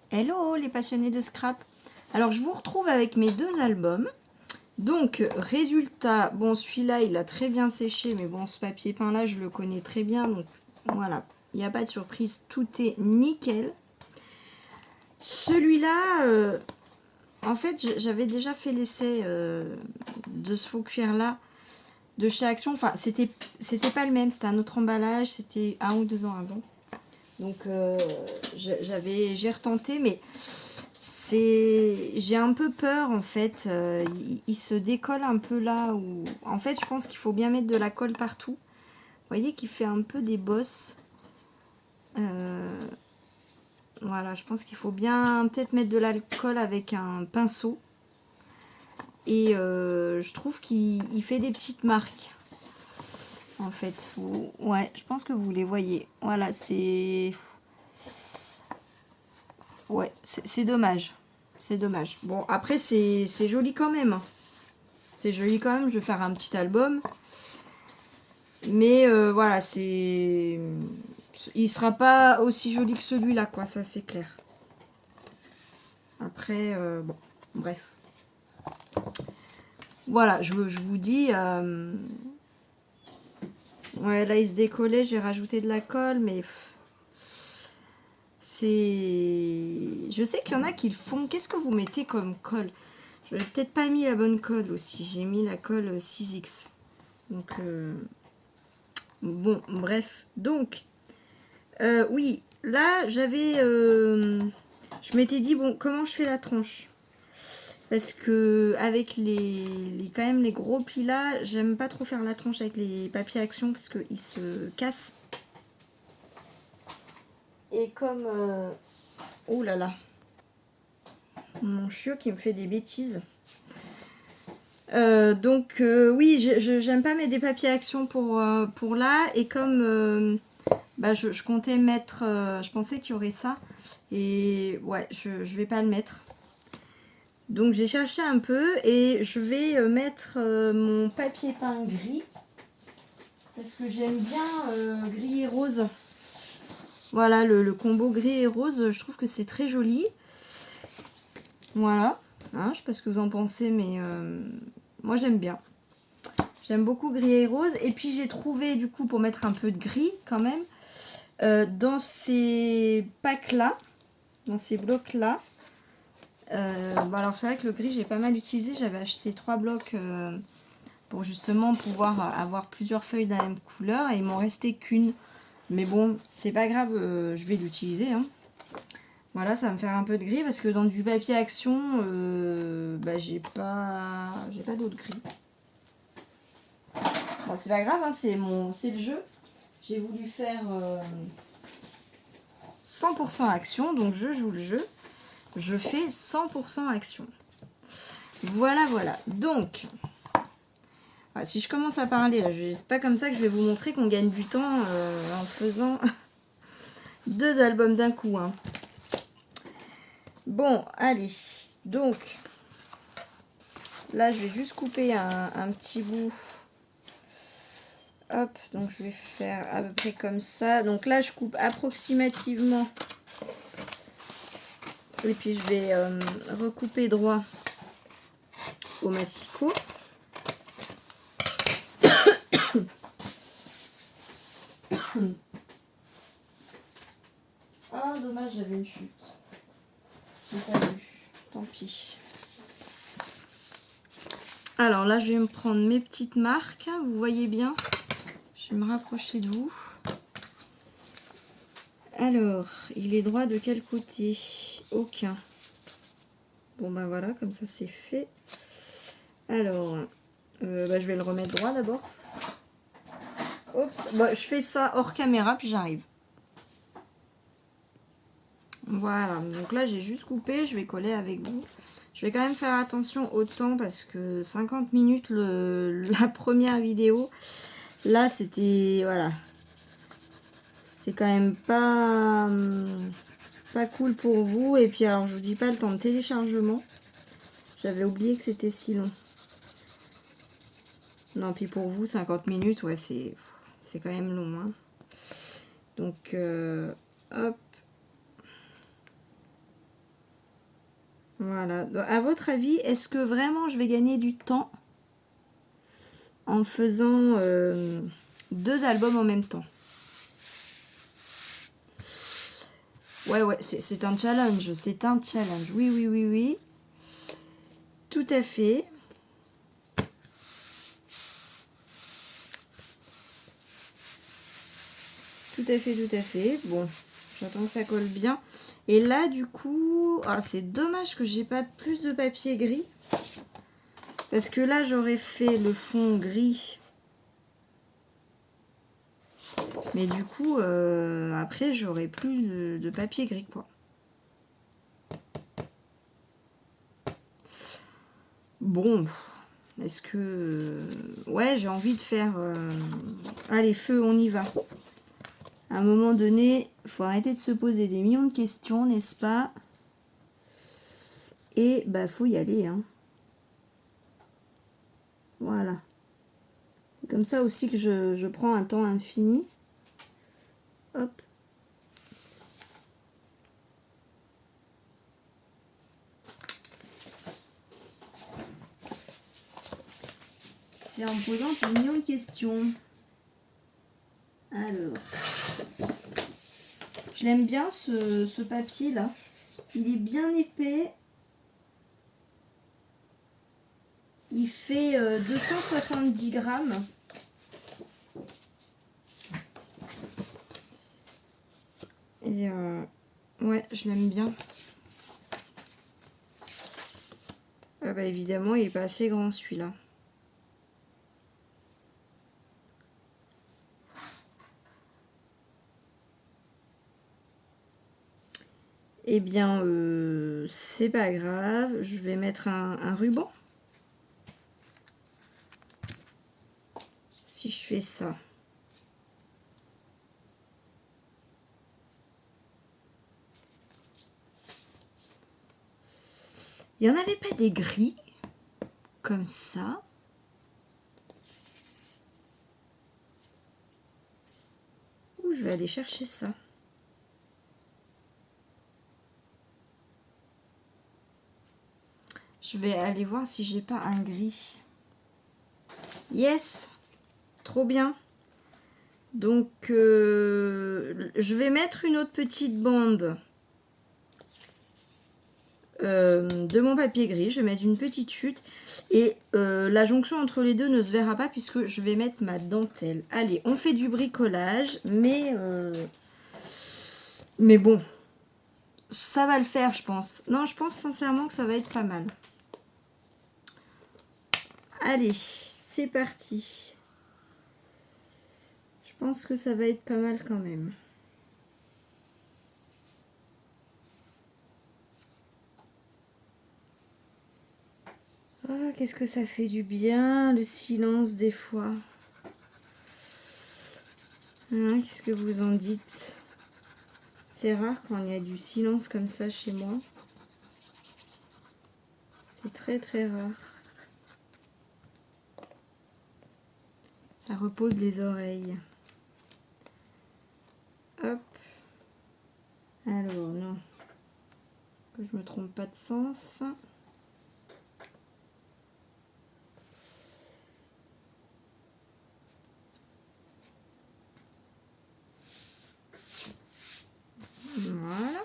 Hello les passionnés de scrap. Alors je vous retrouve avec mes deux albums. Donc résultat, bon celui-là il a très bien séché, mais bon ce papier peint là je le connais très bien, donc voilà, il n'y a pas de surprise, tout est nickel. Celui-là, en fait j'avais déjà fait l'essai de ce faux cuir là de chez Action, enfin c'était pas le même, c'était un autre emballage, c'était 1 ou 2 ans avant. Donc j'ai retenté, mais j'ai un peu peur en fait. Il se décolle un peu là où. En fait, je pense qu'il faut bien mettre de la colle partout. Vous voyez qu'il fait un peu des bosses. Voilà, je pense qu'il faut bien peut-être mettre de l'alcool avec un pinceau. Et je trouve qu'il fait des petites marques. En fait, ouais, je pense que vous les voyez. Voilà, c'est. Ouais, c'est dommage. C'est dommage. Bon, après, c'est joli quand même. C'est joli quand même. Je vais faire un petit album. Mais voilà, c'est. Il sera pas aussi joli que celui-là, quoi. Ça, c'est clair. Après, bon, bref. Voilà, je vous dis. Ouais, là, il se décollait. J'ai rajouté de la colle, mais. C'est. Je sais qu'il y en a qui le font. Qu'est-ce que vous mettez comme colle? Je n'ai peut-être pas mis la bonne colle aussi. J'ai mis la colle 6X. Donc, bon, bref. Donc, oui, là, j'avais... je m'étais dit, bon, comment je fais la tranche? Parce que avec quand même les gros plis là, j'aime pas trop faire la tranche avec les papiers Action parce qu'ils se cassent. Et comme... oh là là. Mon chiot qui me fait des bêtises. Donc oui, j'aime pas mettre des papiers Action pour là. Et comme bah, je comptais mettre... je pensais qu'il y aurait ça. Et ouais, je vais pas le mettre. Donc j'ai cherché un peu et je vais mettre mon papier peint gris. Parce que j'aime bien gris et rose. Voilà, le combo gris et rose, je trouve que c'est très joli. Voilà. Hein, je sais pas ce que vous en pensez, mais moi j'aime bien. J'aime beaucoup gris et rose. Et puis j'ai trouvé du coup pour mettre un peu de gris quand même. Dans ces packs là, dans ces blocs là. Bon alors c'est vrai que le gris j'ai pas mal utilisé. J'avais acheté 3 blocs pour justement pouvoir avoir plusieurs feuilles de la même couleur. Et il m'en restait qu'une. Mais bon, c'est pas grave, je vais l'utiliser. Hein. Voilà, ça va me faire un peu de gris parce que dans du papier Action, bah, j'ai pas d'autre gris. Bon, c'est pas grave, hein, c'est le jeu. J'ai voulu faire 100% Action, donc je joue le jeu. Je fais 100% Action. Voilà, voilà. Donc, si je commence à parler, là, c'est pas comme ça que je vais vous montrer qu'on gagne du temps en faisant 2 albums d'un coup. Hein. Bon, allez. Donc, là, je vais juste couper un petit bout. Hop, donc je vais faire à peu près comme ça. Donc là, je coupe approximativement. Et puis, je vais recouper droit au massicot. Ah, dommage, j'avais une chute. J'ai pas vu. Tant pis. Alors là, je vais me prendre mes petites marques. Vous voyez bien. Je vais me rapprocher de vous. Alors, il est droit de quel côté? Aucun. Bon, ben voilà, comme ça, c'est fait. Alors, bah, je vais le remettre droit d'abord. Oups, bon, je fais ça hors caméra, puis j'arrive. Voilà, donc là, j'ai juste coupé. Je vais coller avec vous. Je vais quand même faire attention au temps parce que 50 minutes la première vidéo. Là, c'était... Voilà. C'est quand même pas cool pour vous. Et puis, alors, je vous dis pas le temps de téléchargement. J'avais oublié que c'était si long. Non, puis pour vous, 50 minutes, ouais, c'est quand même long. Hein. Donc, hop. Voilà. Donc, à votre avis, est-ce que vraiment je vais gagner du temps en faisant 2 albums en même temps? Ouais, c'est un challenge. C'est un challenge. Oui, oui, oui, oui. Tout à fait. Tout à fait, tout à fait. Bon, j'attends que ça colle bien. Et là, du coup, ah, c'est dommage que j'ai pas plus de papier gris. Parce que là, j'aurais fait le fond gris. Mais du coup, après, j'aurais plus de papier gris, quoi. Bon, est-ce que... ouais, j'ai envie de faire... allez, feu, on y va. À un moment donné, il faut arrêter de se poser des millions de questions, n'est-ce pas? Et bah, faut y aller, hein. Voilà. C'est comme ça aussi que je prends un temps infini. Hop. Et en me posant un million de questions. Alors. Je l'aime bien ce papier là. Il est bien épais. Il fait 270 grammes. Et ouais, je l'aime bien. Ah bah évidemment, il est pas assez grand celui-là. Eh bien, c'est pas grave. Je vais mettre un ruban. Si je fais ça. Il n'y en avait pas des gris comme ça. Ouh, je vais aller chercher ça. Je vais aller voir si j'ai pas un gris. Yes, trop bien. Donc, je vais mettre une autre petite bande de mon papier gris. Je vais mettre une petite chute. Et la jonction entre les deux ne se verra pas puisque je vais mettre ma dentelle. Allez, on fait du bricolage. Mais bon, ça va le faire, je pense. Non, je pense sincèrement que ça va être pas mal. Allez, c'est parti. Je pense que ça va être pas mal quand même. Oh, qu'est-ce que ça fait du bien, le silence des fois. Hein, qu'est-ce que vous en dites? C'est rare quand il y a du silence comme ça chez moi. C'est très très rare. Ça repose les oreilles. Hop. Alors, non. Que je me trompe pas de sens. Voilà.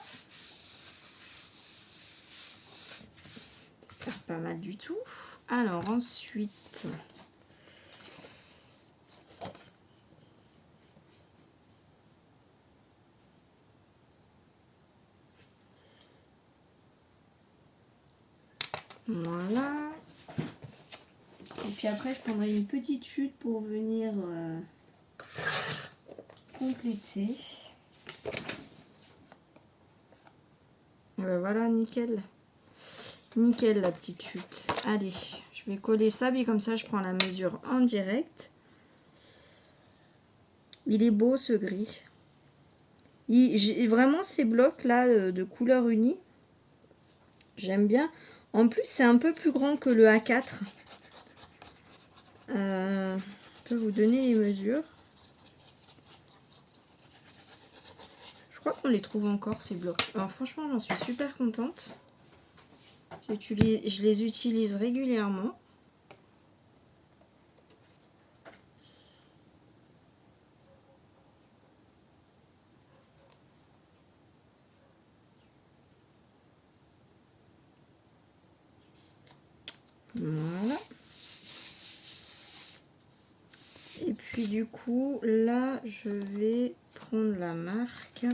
Ça pas mal du tout. Alors, ensuite... Voilà. Et puis après, je prendrai une petite chute pour venir compléter. Et ben voilà, nickel. Nickel la petite chute. Allez, je vais coller ça, puis comme ça, je prends la mesure en direct. Il est beau ce gris. J'ai vraiment ces blocs là de couleur unie. J'aime bien. En plus, c'est un peu plus grand que le A4. Je peux vous donner les mesures. Je crois qu'on les trouve encore ces blocs. Alors franchement, j'en suis super contente. Je les utilise régulièrement. Voilà. Et puis du coup, là, je vais prendre la marque.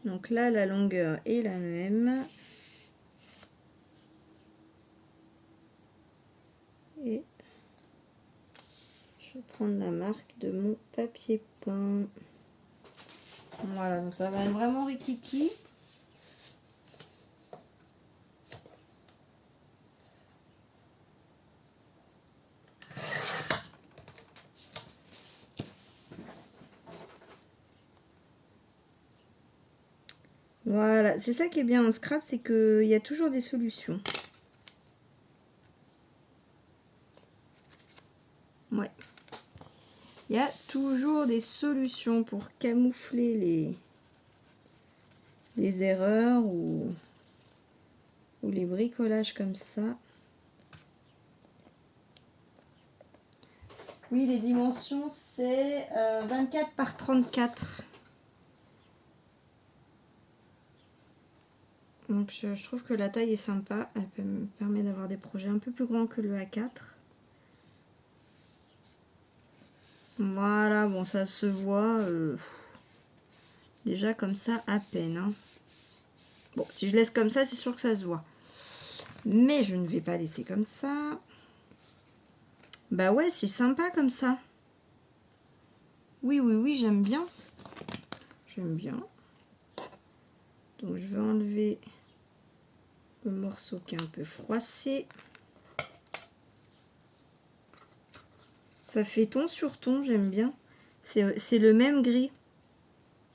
Donc là, la longueur est la même. Et je vais prendre la marque de mon papier peint. Voilà, donc ça va être vraiment rikiki. Voilà, c'est ça qui est bien en scrap, c'est qu'il y a toujours des solutions. Ouais. Il y a toujours des solutions pour camoufler les erreurs ou les bricolages comme ça. Oui, les dimensions, c'est 24 par 34. Donc je trouve que la taille est sympa. Elle me permet d'avoir des projets un peu plus grands que le A4. Voilà, bon, ça se voit déjà comme ça à peine. Hein. Bon, si je laisse comme ça, c'est sûr que ça se voit. Mais je ne vais pas laisser comme ça. Bah ouais, c'est sympa comme ça. Oui, oui, oui, j'aime bien. J'aime bien. Donc je vais enlever le morceau qui est un peu froissé. Ça fait ton sur ton, j'aime bien. C'est le même gris.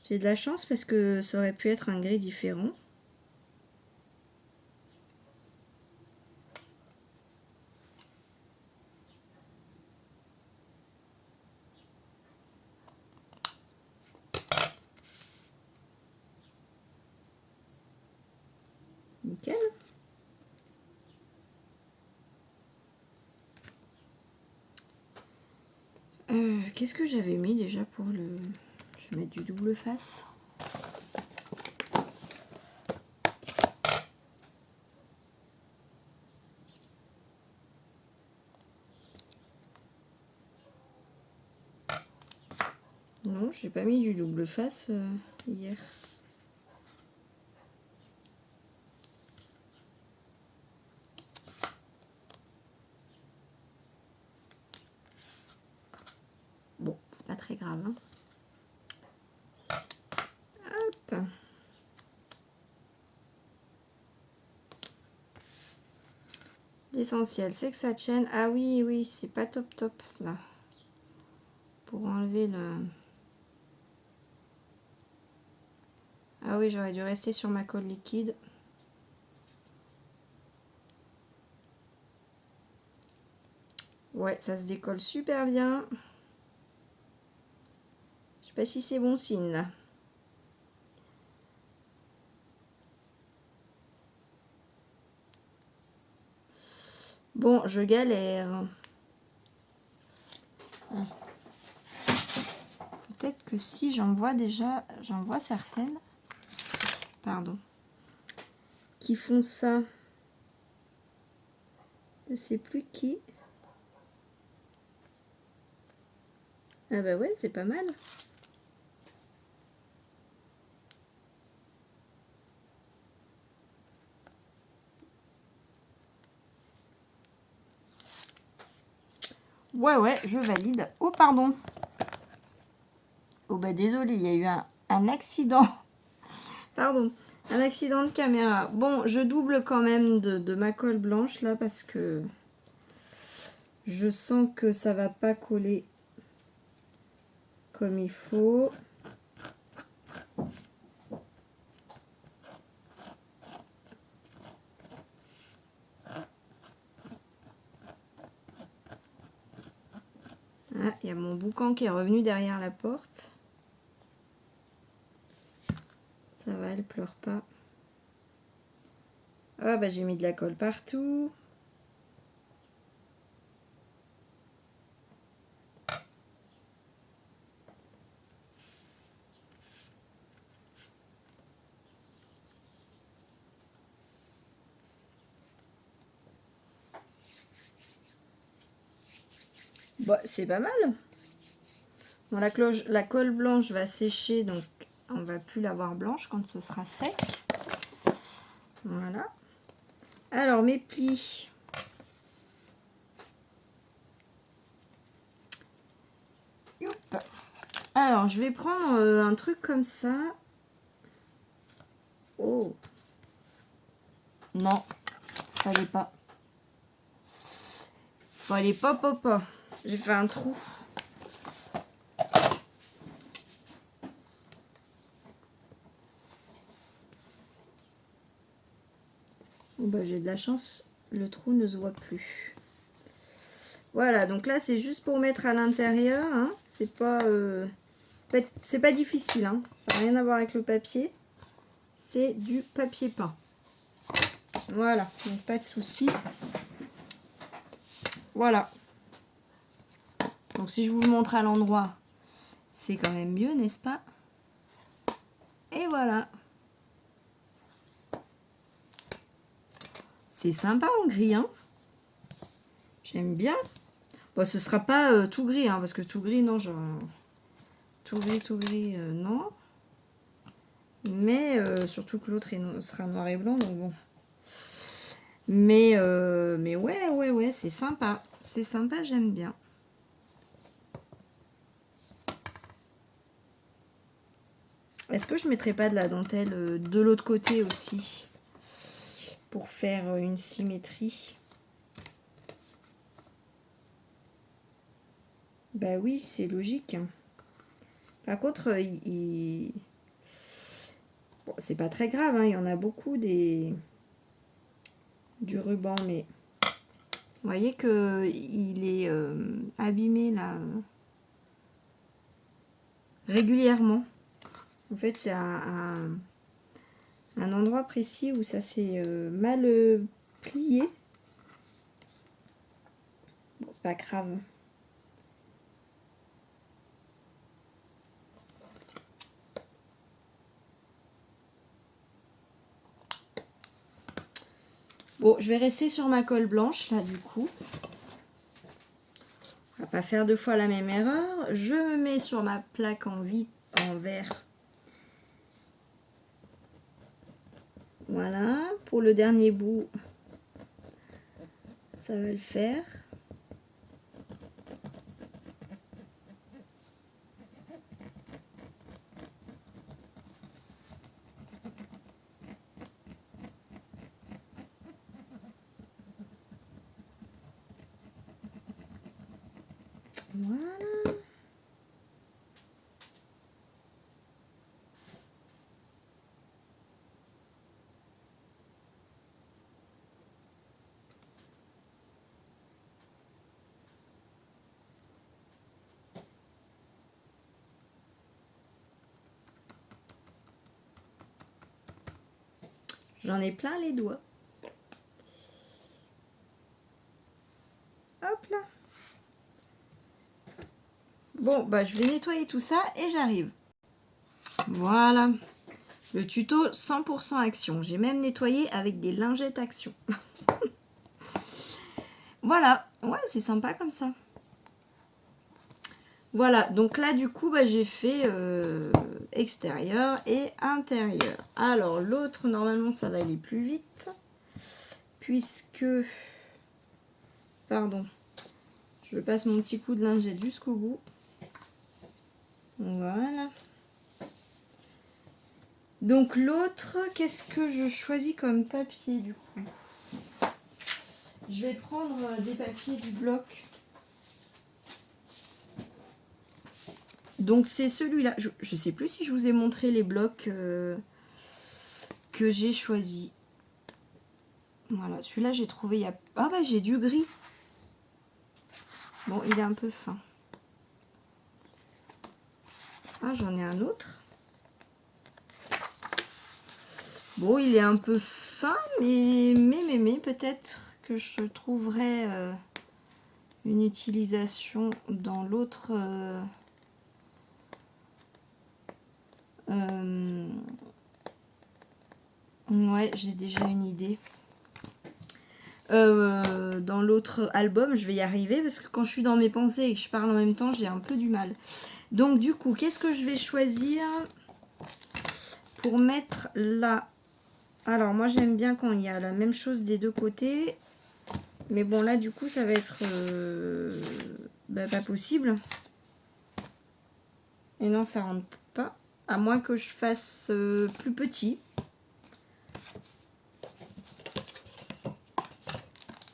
J'ai de la chance parce que ça aurait pu être un gris différent. Nickel. Qu'est-ce que j'avais mis déjà pour le... Je vais mettre du double face. Non, j'ai pas mis du double face hier. Bon, c'est pas très grave. Hein. Hop. L'essentiel, c'est que ça tienne. Ah oui, oui, c'est pas top top là. Pour enlever le... Ah oui, j'aurais dû rester sur ma colle liquide. Ouais, ça se décolle super bien. Je sais pas si c'est bon signe là. Bon, je galère. Peut-être que si j'en vois déjà, j'en vois certaines, pardon, qui font ça. Je sais plus qui. Ah bah ouais, c'est pas mal. Ouais, ouais, je valide. Oh, pardon. Oh, bah désolé, il y a eu un accident. Pardon, un accident de caméra. Bon, je double quand même de ma colle blanche là parce que je sens que ça va pas coller comme il faut. Ah, il y a mon boucan qui est revenu derrière la porte. Ça va, elle pleure pas. Ah bah j'ai mis de la colle partout. Bon, c'est pas mal. Bon, la colle blanche va sécher, donc on va plus l'avoir blanche quand ce sera sec. Voilà. Alors, mes plis. Youp. Alors, je vais prendre un truc comme ça. Oh. Non, fallait pas. Fallait pas. J'ai fait un trou. Oh bah, j'ai de la chance, le trou ne se voit plus. Voilà, donc là c'est juste pour mettre à l'intérieur, hein. C'est pas difficile, hein. Ça n'a rien à voir avec le papier. C'est du papier peint. Voilà, donc pas de souci. Voilà. Donc si je vous le montre à l'endroit, c'est quand même mieux, n'est-ce pas? Et voilà. C'est sympa en gris, hein. J'aime bien. Bon, ce sera pas tout gris, hein, parce que tout gris, non, genre... Tout gris, non. Mais surtout que l'autre sera noir et blanc, donc bon. Mais ouais, c'est sympa. C'est sympa, j'aime bien. Est-ce que je mettrais pas de la dentelle de l'autre côté aussi pour faire une symétrie? Bah oui, c'est logique. Par contre, bon, c'est pas très grave, hein, il y en a beaucoup du ruban, mais vous voyez que il est abîmé là régulièrement. En fait, c'est un endroit précis où ça s'est mal plié. Bon, c'est pas grave. Bon, je vais rester sur ma colle blanche là du coup. On va pas faire deux fois la même erreur. Je me mets sur ma plaque en verre. Voilà, pour le dernier bout, ça va le faire. Voilà. J'en ai plein les doigts. Hop là. Bon, bah je vais nettoyer tout ça et j'arrive. Voilà. Le tuto 100% action. J'ai même nettoyé avec des lingettes action. Voilà. Ouais, c'est sympa comme ça. Voilà. Donc là, du coup, bah, j'ai fait extérieur et intérieur. Alors, l'autre, normalement, ça va aller plus vite. Puisque... Pardon. Je passe mon petit coup de lingette jusqu'au bout. Voilà. Donc l'autre, qu'est-ce que je choisis comme papier du coup? Je vais prendre des papiers du bloc. Donc c'est celui-là. Je ne sais plus si je vous ai montré les blocs que j'ai choisi. Voilà, celui-là j'ai trouvé il y a... Ah bah j'ai du gris. Bon, il est un peu fin. Ah, j'en ai un autre. Bon, il est un peu fin, mais peut-être que je trouverai une utilisation dans l'autre... ouais, j'ai déjà une idée. Dans l'autre album, je vais y arriver parce que quand je suis dans mes pensées et que je parle en même temps, j'ai un peu du mal. Donc du coup, qu'est-ce que je vais choisir pour mettre là? Alors moi j'aime bien quand il y a la même chose des deux côtés. Mais bon là du coup ça va être pas possible. Et non, ça rentre pas. À moins que je fasse plus petit.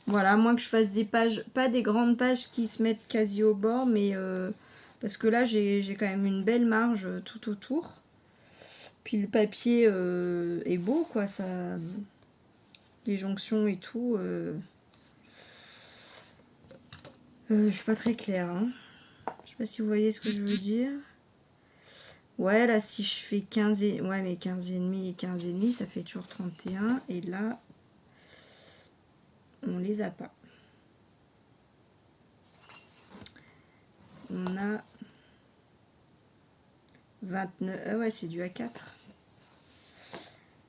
Voilà, à moins que je fasse des pages, pas des grandes pages qui se mettent quasi au bord, mais parce que là j'ai quand même une belle marge tout autour. Puis le papier est beau, quoi, ça, les jonctions et tout. Je suis pas très claire, hein. Je sais pas si vous voyez ce que je veux dire. Ouais, là si je fais 15 et... ouais, mais 15 et demi et 15 et demi, ça fait toujours 31. Et là, on les a pas. On a 29. Ah ouais, c'est du A4.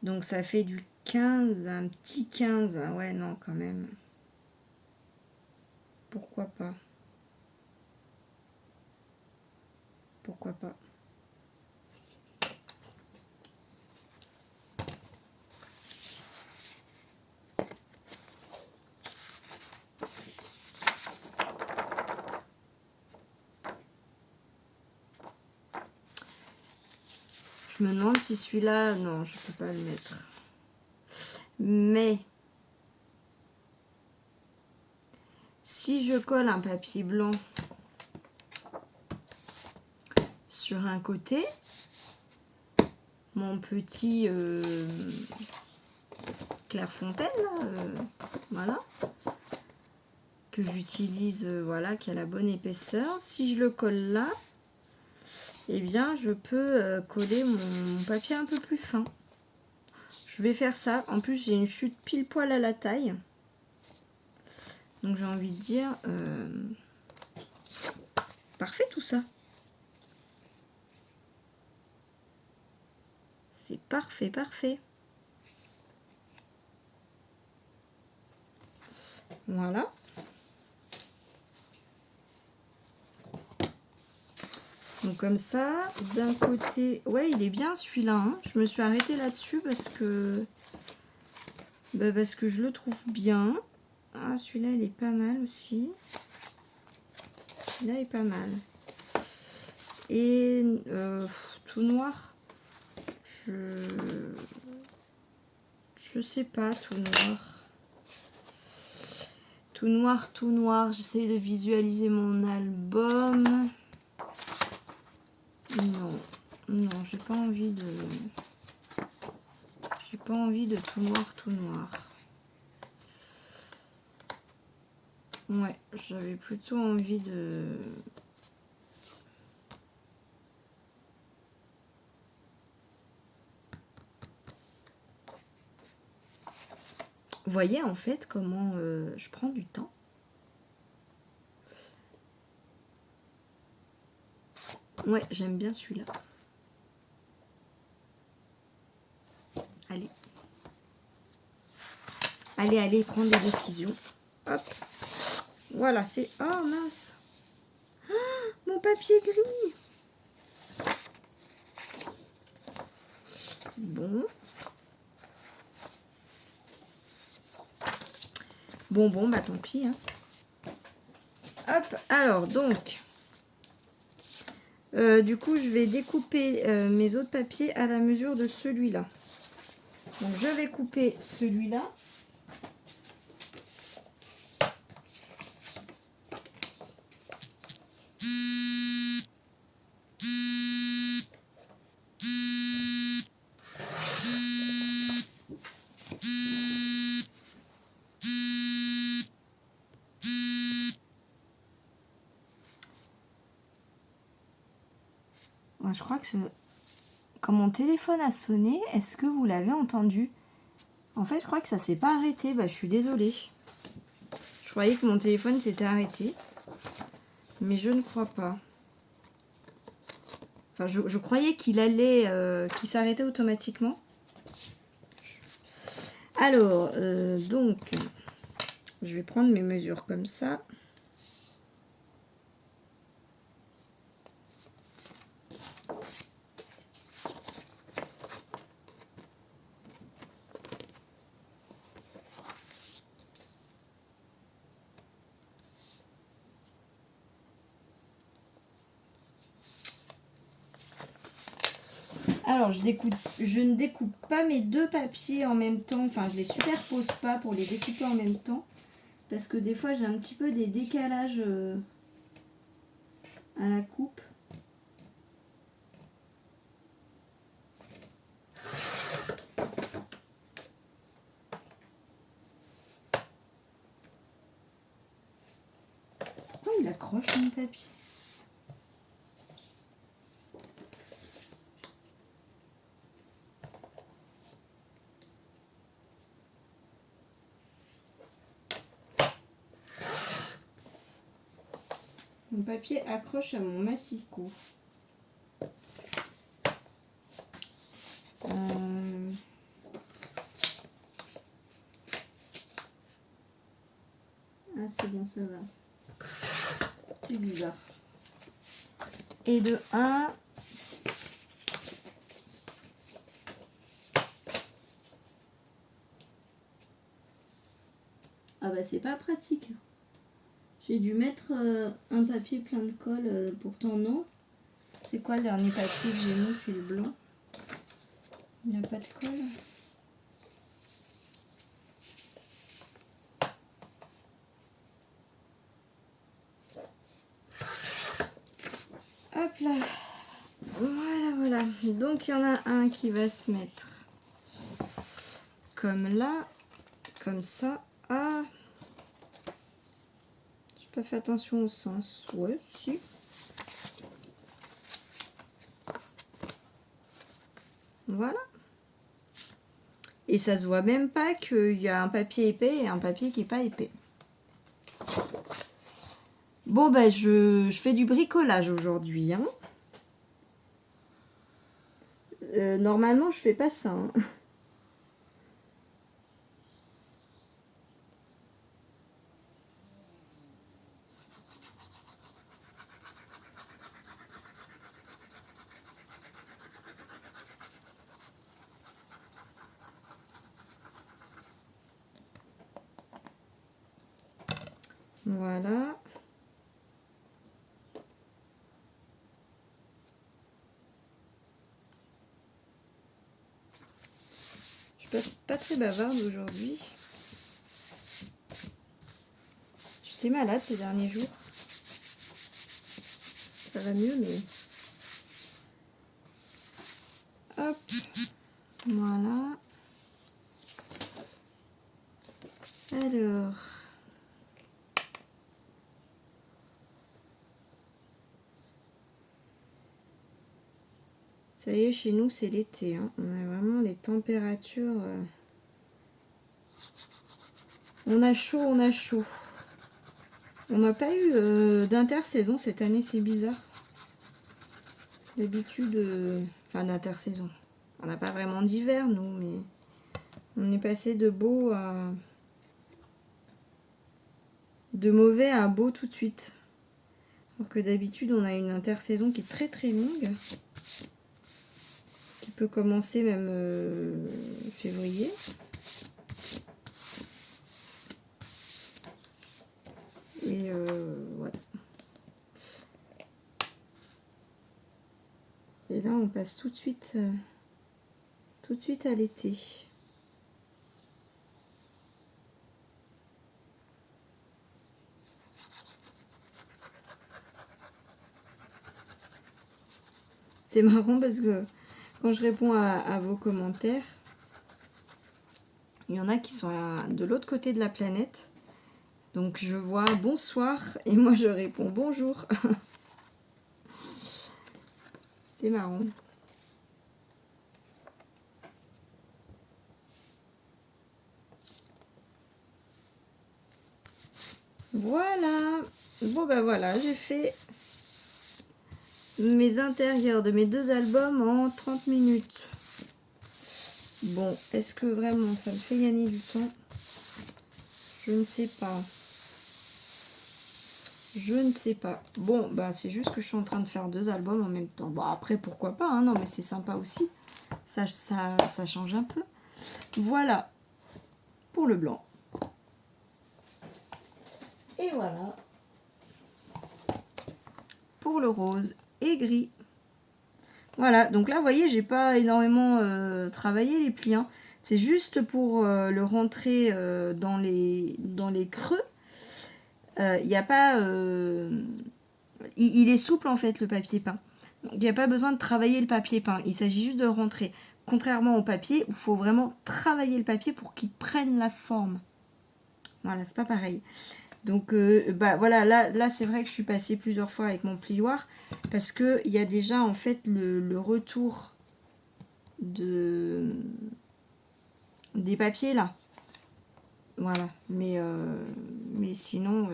Donc ça fait du 15, un petit 15. Ah ouais, non, quand même. Pourquoi pas? Pourquoi pas? Je me demande si celui-là... Non, je peux pas le mettre. Mais... si je colle un papier blanc sur un côté, mon petit Clairefontaine, voilà, que j'utilise, voilà, qui a la bonne épaisseur, si je le colle là, eh bien je peux coller mon papier un peu plus fin. Je vais faire ça. En plus j'ai une chute pile poil à la taille, donc j'ai envie de dire parfait tout ça. C'est parfait, parfait. Voilà. Donc comme ça, d'un côté... ouais, il est bien celui-là. Hein. Je me suis arrêtée là-dessus parce que je le trouve bien. Ah, celui-là, il est pas mal aussi. Celui-là est pas mal. Et tout noir. Je sais pas, tout noir. Tout noir, tout noir. J'essaie de visualiser mon album. Non, non, j'ai pas envie de... j'ai pas envie de tout noir, tout noir. Ouais, j'avais plutôt envie de... Vous voyez en fait comment je prends du temps. Ouais, j'aime bien celui-là. Allez. Allez, allez, prendre des décisions. Hop. Voilà, c'est... oh mince. Ah, mon papier gris. Bon. Bon, bah tant pis. Hein. Hop, alors donc... du coup, je vais découper mes autres papiers à la mesure de celui-là. Donc, je vais couper celui-là. Ouais, je crois que c'est... quand mon téléphone a sonné, est-ce que vous l'avez entendu? En fait, je crois que ça s'est pas arrêté. Bah, je suis désolée. Je croyais que mon téléphone s'était arrêté. Mais je ne crois pas. Enfin, je croyais qu'il allait... qu'il s'arrêtait automatiquement. Alors, donc... Je vais prendre mes mesures comme ça. Alors, je ne découpe pas mes deux papiers en même temps. Enfin, je les superpose pas pour les découper en même temps. Parce que des fois, j'ai un petit peu des décalages à la coupe. Pourquoi il accroche mon papier? Mon papier accroche à mon massicot. Ah, c'est bon, ça va. C'est bizarre. Et de 1. Ah bah c'est pas pratique. J'ai dû mettre un papier plein de colle, pourtant non. C'est quoi le dernier papier que j'ai mis? C'est le blanc. Il n'y a pas de colle. Hop là. Voilà, voilà. Donc il y en a un qui va se mettre comme là, comme ça. Ah, j'ai pas fait attention au sens. Ouais, si. Voilà. Et ça se voit même pas qu'il y a un papier épais et un papier qui n'est pas épais. Bon, ben, je fais du bricolage aujourd'hui. Hein. Normalement, je fais pas ça. Hein. Voilà. Je suis pas très bavarde aujourd'hui. J'étais malade ces derniers jours. Ça va mieux, mais... Hop. Voilà. Alors... Ça y est, chez nous, c'est l'été. Hein. On a vraiment les températures... On a chaud, on a chaud. On n'a pas eu d'intersaison cette année, c'est bizarre. D'habitude... Enfin, d'intersaison. On n'a pas vraiment d'hiver, nous, mais... On est passé de beau à... De mauvais à beau tout de suite. Alors que d'habitude, on a une intersaison qui est très très longue. Qui peut commencer même février. Et ouais. Et là, on passe tout de suite à l'été. C'est marrant parce que quand je réponds à vos commentaires, il y en a qui sont de l'autre côté de la planète. Donc je vois bonsoir et moi je réponds bonjour. C'est marrant. Voilà. Bon ben voilà, j'ai fait mes intérieurs de mes 2 albums en 30 minutes. Bon, est-ce que vraiment ça me fait gagner du temps? Je ne sais pas. Je ne sais pas. Bon, bah c'est juste que je suis en train de faire 2 albums en même temps. Bon, après, pourquoi pas, hein, non, mais c'est sympa aussi. Ça change un peu. Voilà pour le blanc. Et voilà pour le rose et gris. Voilà, donc là, vous voyez, j'ai pas énormément travaillé les plis. Hein. C'est juste pour le rentrer dans les creux. Il n'y a pas... il est souple en fait le papier peint. Donc il n'y a pas besoin de travailler le papier peint. Il s'agit juste de le rentrer. Contrairement au papier, où il faut vraiment travailler le papier pour qu'il prenne la forme. Voilà, c'est pas pareil. Donc bah voilà, là c'est vrai que je suis passée plusieurs fois avec mon plioir parce que il y a déjà en fait le retour des papiers là. Voilà, mais sinon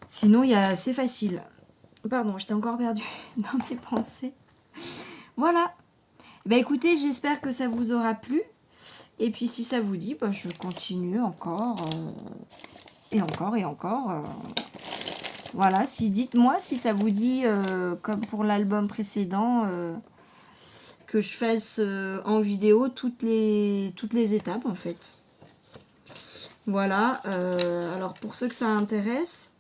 c'est facile. Pardon, j'étais encore perdue dans mes pensées. Voilà. Bah écoutez, j'espère que ça vous aura plu. Et puis si ça vous dit, bah, je continue encore. Et encore et encore. Voilà, dites-moi si ça vous dit, comme pour l'album précédent, que je fasse en vidéo toutes les étapes en fait. Voilà, alors pour ceux que ça intéresse,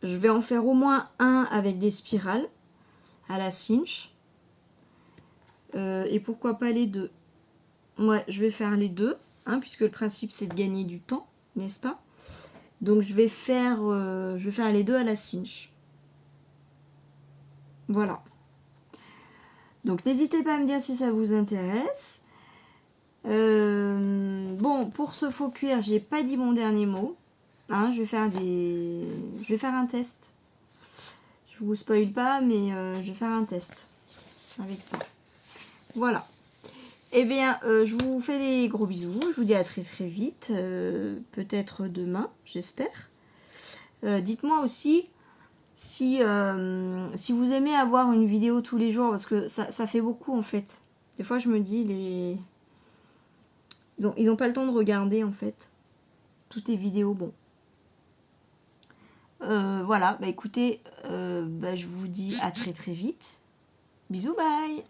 je vais en faire au moins un avec des spirales à la cinch. Et pourquoi pas les deux. Ouais, je vais faire les deux, hein, puisque le principe c'est de gagner du temps, n'est-ce pas? Donc je vais faire les deux à la cinch. Voilà. Donc n'hésitez pas à me dire si ça vous intéresse. Bon, pour ce faux cuir, j'ai pas dit mon dernier mot. Hein, je vais faire un test. Je vous spoil pas, mais je vais faire un test avec ça. Voilà. Eh bien, je vous fais des gros bisous. Je vous dis à très très vite. Peut-être demain, j'espère. Dites-moi aussi si vous aimez avoir une vidéo tous les jours, parce que ça fait beaucoup en fait. Des fois, je me dis, ils ont pas le temps de regarder en fait toutes les vidéos. Bon. Voilà, bah écoutez, je vous dis à très très vite. Bisous, bye!